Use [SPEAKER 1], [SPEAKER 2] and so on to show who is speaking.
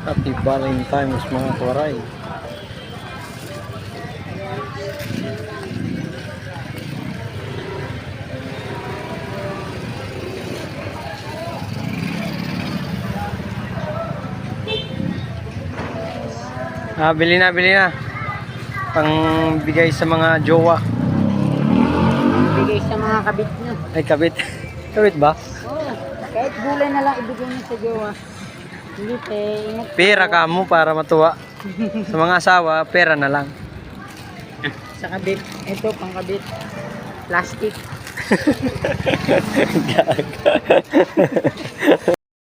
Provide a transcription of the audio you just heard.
[SPEAKER 1] Happy Valentine's mga kuwaray. Bili na, bili na. Pang bigay sa mga jowa.
[SPEAKER 2] Bigay sa mga kabit nyo.
[SPEAKER 1] Ay, kabit. Kabit ba?
[SPEAKER 2] Oo. Kahit gulay na lang ibigay nyo sa jowa. Hindi te, ingat.
[SPEAKER 1] Pera ka mo para matuwa. Sa mga asawa, pera na lang.
[SPEAKER 2] Sa kabit. Ito, pang kabit. Plastic.
[SPEAKER 1] Gaga.